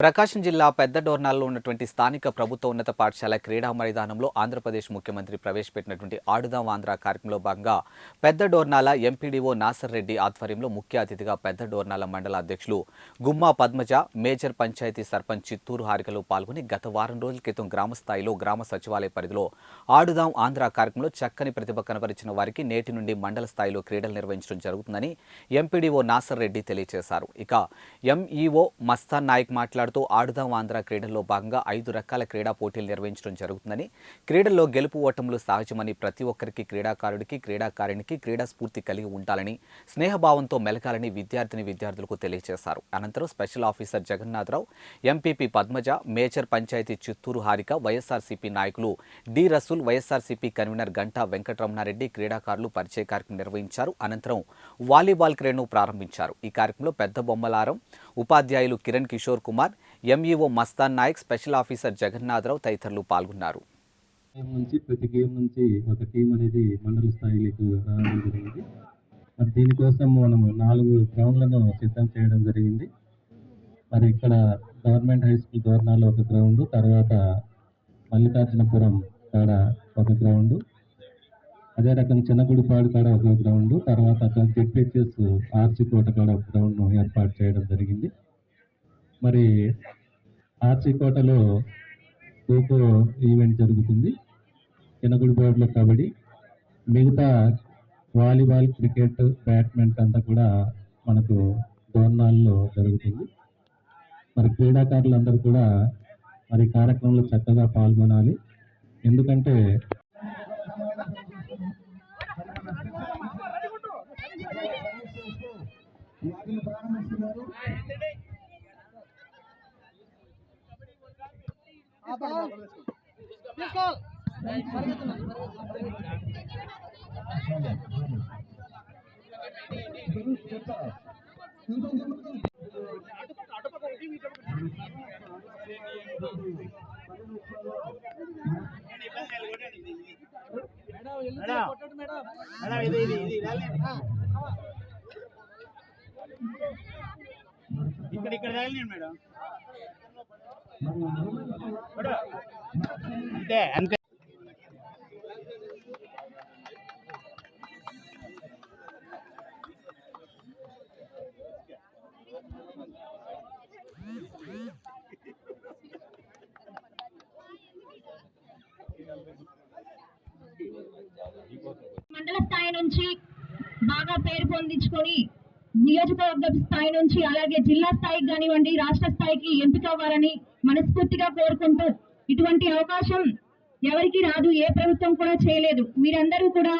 ప్రకాశం జిల్లా పెద్ద డోర్నాల్లో ఉన్నటువంటి స్థానిక ప్రభుత్వ ఉన్నత పాఠశాల క్రీడా మైదానంలో ఆంధ్రప్రదేశ్ ముఖ్యమంత్రి ప్రవేశపెట్టినటువంటి ఆడుదాం ఆంధ్ర కార్యక్రమంలో భాగంగా పెద్ద డోర్నాల ఎంపీడీఓ నాసర్ రెడ్డి ఆధ్వర్యంలో ముఖ్య అతిథిగా పెద్ద డోర్నాల మండల అధ్యక్షులు గుమ్మా పద్మజ, మేజర్ పంచాయతీ సర్పంచ్ చిత్తూరు హారికలు పాల్గొని గత వారం రోజుల క్రితం గ్రామ స్థాయిలో గ్రామ సచివాలయ పరిధిలో ఆడుదాం ఆంధ్ర కార్యక్రమంలో చక్కని ప్రతిభ కనబరిచిన వారికి నేటి నుండి మండల స్థాయిలో క్రీడలు నిర్వహించడం జరుగుతుందని ఎంపీడీఓ నాసర్ రెడ్డి తెలియజేశారు. ఇక ఎంఈఓ మస్తాన్ నాయక్ మాట్లాడుతూ ఆడుదాం ఆంధ్ర క్రీడల్లో భాగంగా 5 రకాల క్రీడా పోటీలు నిర్వహించడం జరుగుతుందని, క్రీడల్లో గెలుపు ఓటములు సహజమని, ప్రతి ఒక్కరికి క్రీడాకారుడికి క్రీడాకారిణికి క్రీడా స్ఫూర్తి కలిగి ఉండాలని, స్నేహభావంతో మెలగాలని విద్యార్థులకు తెలియజేశారు. అనంతరం special officer Jagannatharao, MPP Padmaja, major panchayat Chittoor Harika, YSRCP నాయకులు D Rasool, YSRCP convener Ganta Venkataramanareddy క్రీడాకారులు పరిచయ కార్యక్రమం నిర్వహించారు. అనంతరం వాలీబాల్ క్రీడను ప్రారంభించారు. ఈ కార్యక్రమంలో పెద్ద బొమ్మలారం ఉపాధ్యాయులు Kiran Kishore Kumar, MEO Mastan Nayak, special officer Jagannatharao తదితరులు పాల్గొన్నారు. ప్రతి గేమ్ నుంచి ఒక టీం అనేది మండల స్థాయికి రావడం జరిగింది. మరి దీనికోసం మనం 4 గ్రౌండ్లను సిద్ధం చేయడం జరిగింది. మరి ఇక్కడ గవర్నమెంట్ హై స్కూల్ దోర్నాలో ఒక గ్రౌండ్, తర్వాత మల్లికార్జునపురం కాడ ఒక గ్రౌండ్, అదే రకంగా చిన్నగుడిపాడు కాడ ఒక గ్రౌండ్, తర్వాత జెడ్పిహెచ్ఎస్ ఆర్సీకోట కాడ ఒక గ్రౌండ్ను ఏర్పాటు చేయడం జరిగింది. మరి ఆర్సీకోటలో ఖోఖో ఈవెంట్ జరుగుతుంది, చిన్నగుడిపాడులో కబడ్డీ, మిగతా వాలీబాల్, క్రికెట్, బ్యాడ్మింటన్ అంతా కూడా మనకు దోర్నాల్లో జరుగుతుంది. మరి క్రీడాకారులందరూ కూడా మరి కార్యక్రమంలో చక్కగా పాల్గొనాలి. ఎందుకంటే ఇక్కడ తగలండి మేడం, అంతే అంతే. మండల స్థాయి నుంచి బాగా పేరు పొందించుకొని నియోజకవర్గ స్థాయి నుంచి అలాగే జిల్లా స్థాయికి కానివ్వండి, రాష్ట్ర స్థాయికి ఎంపిక అవ్వాలని మనస్ఫూర్తిగా కోరుకుంటూ, ఇటువంటి అవకాశం ఎవరికి రాదు, ఏ ప్రభుత్వం కూడా చేయలేదు. మీరందరూ కూడా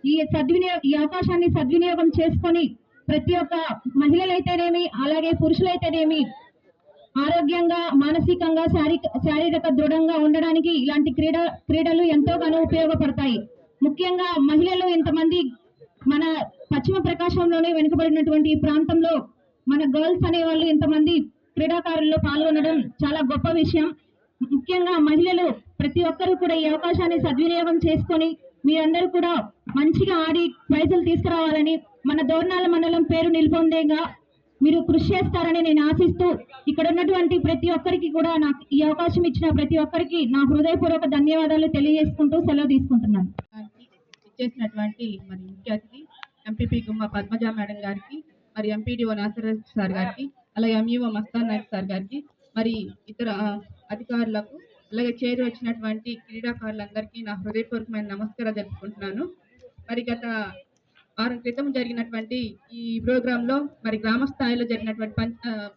ఈ అవకాశాన్ని సద్వినియోగం చేసుకొని ప్రతి ఒక్క మహిళలైతేనేమి అలాగే పురుషులైతేనేమి ఆరోగ్యంగా, మానసికంగా, శారీరక దృఢంగా ఉండడానికి ఇలాంటి క్రీడలు ఎంతోగానో ఉపయోగపడతాయి. ముఖ్యంగా మహిళలు ఇంతమంది మన పశ్చిమ ప్రకాశంలోనే వెనుకబడినటువంటి ఈ ప్రాంతంలో మన గర్ల్స్ అనే వాళ్ళు ఇంతమంది క్రీడాకారుల్లో పాల్గొనడం చాలా గొప్ప విషయం. ముఖ్యంగా మహిళలు ప్రతి ఒక్కరూ కూడా ఈ అవకాశాన్ని సద్వినియోగం చేసుకొని మీరందరూ కూడా మంచిగా ఆడి ప్రైజులు తీసుకురావాలని, మన దోర్నాల మండలం పేరు నిలుపొందేగా మీరు కృషి చేస్తారని నేను ఆశిస్తూ, ఇక్కడ ఉన్నటువంటి ప్రతి ఒక్కరికి కూడా నాకు ఈ అవకాశం ఇచ్చిన ప్రతి ఒక్కరికి నా హృదయపూర్వక ధన్యవాదాలు తెలియజేసుకుంటూ సెలవు తీసుకుంటున్నాను. చేసినటువంటి మరి ముఖ్య అతిథి ఎంపీపీ గుమ్మ పద్మజ మేడం గారికి, మరి ఎంపీడీఓ నాసర్ సార్ గారికి, అలాగే ఎంఈఓ మస్తాన్ నాయక్ సార్ గారికి, మరి ఇతర అధికారులకు, అలాగే చేరి వచ్చినటువంటి క్రీడాకారులందరికీ నా హృదయపూర్వకమైన నమస్కారాలు జరుపుకుంటున్నాను. మరి గత వారం క్రితం జరిగినటువంటి ఈ ప్రోగ్రాంలో మరి గ్రామ స్థాయిలో జరిగినటువంటి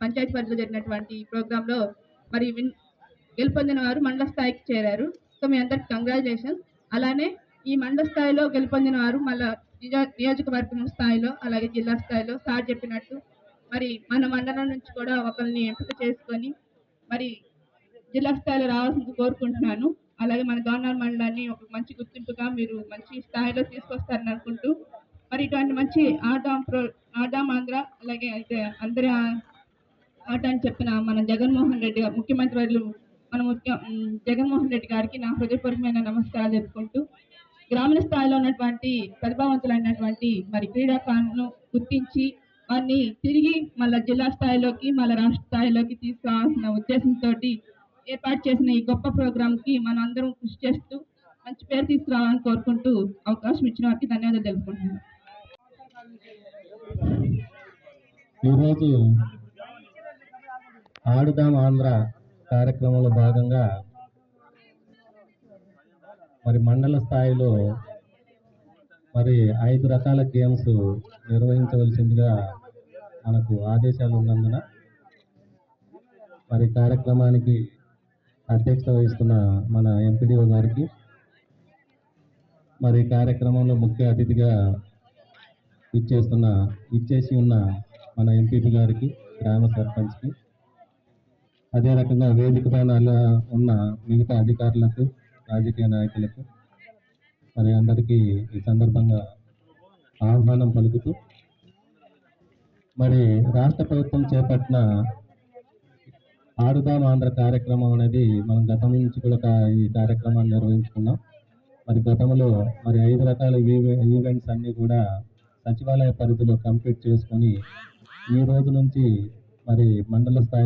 పంచాయతీ పరిధిలో జరిగినటువంటి ప్రోగ్రాంలో మరి గెలుపొందిన వారు మండల స్థాయికి చేరారు. సో మీ అందరికి కంగ్రాచులేషన్స్. అలానే ఈ మండల స్థాయిలో గెలుపొందిన వారు మళ్ళా నియోజకవర్గం స్థాయిలో అలాగే జిల్లా స్థాయిలో సార్ చెప్పినట్టు మరి మన మండలం నుంచి కూడా ఒకరిని ఎంపిక చేసుకొని మరి జిల్లా స్థాయిలో రావాల్సింది కోరుకుంటున్నాను. అలాగే మన దోర్నాల మండలాన్ని ఒక మంచి గుర్తింపుగా మీరు మంచి స్థాయిలో తీసుకొస్తారని అనుకుంటూ, మరి ఇటువంటి మంచి ఆడాం ఆంధ్ర అలాగే అయితే అందరి ఆట అని చెప్పిన మన జగన్మోహన్ రెడ్డి గారు, ముఖ్యమంత్రి వర్యులు మన జగన్మోహన్ రెడ్డి గారికి నా హృదయపూర్వకమైన నమస్కారాలు చెప్పుకుంటూ, గ్రామీణ స్థాయిలో ఉన్నటువంటి ప్రతిభావంతులైనటువంటి మరి క్రీడాకారులను గుర్తించి వారిని తిరిగి మళ్ళీ జిల్లా స్థాయిలోకి మళ్ళీ రాష్ట్ర స్థాయిలోకి తీసుకురావాల్సిన ఉద్దేశంతో ఏర్పాటు చేసిన ఈ గొప్ప ప్రోగ్రాంకి మనం అందరం కృషి చేస్తూ మంచి పేరు తీసుకురావాలని కోరుకుంటూ అవకాశం ఇచ్చిన వారికి ధన్యవాదాలు తెలుపుకుంటున్నాను. ఈరోజు ఆడుదాం ఆంధ్ర కార్యక్రమంలో భాగంగా మరి మండల స్థాయిలో మరి 5 రకాల గేమ్స్ నిర్వహించవలసిందిగా మనకు ఆదేశాలు ఉన్నందున మరి కార్యక్రమానికి అధ్యక్షత వహిస్తున్న మన ఎంపీడీఓ గారికి, మరి కార్యక్రమంలో ముఖ్య అతిథిగా ఇచ్చేసి ఉన్న మన ఎంపీపీ గారికి, గ్రామ సర్పంచ్కి, అదే రకంగా వేదిక పైన ఉన్న మిగతా అధికారులకు, రాజకీయ నాయకులకు మరి అందరికీ ఈ సందర్భంగా ఆహ్వానం పలుకుతూ, మరి రాష్ట్ర ప్రభుత్వం చేపట్టిన ఆడుదాం ఆంధ్ర కార్యక్రమం అనేది మనం గతం నుంచి కూడా ఈ కార్యక్రమాన్ని నిర్వహించుకున్నాం. మరి గతంలో మరి 5 రకాల ఈవెంట్స్ అన్నీ కూడా సచివాలయ పరిధిలో కంప్లీట్ చేసుకొని ఈ రోజు నుంచి మరి మండల స్థాయి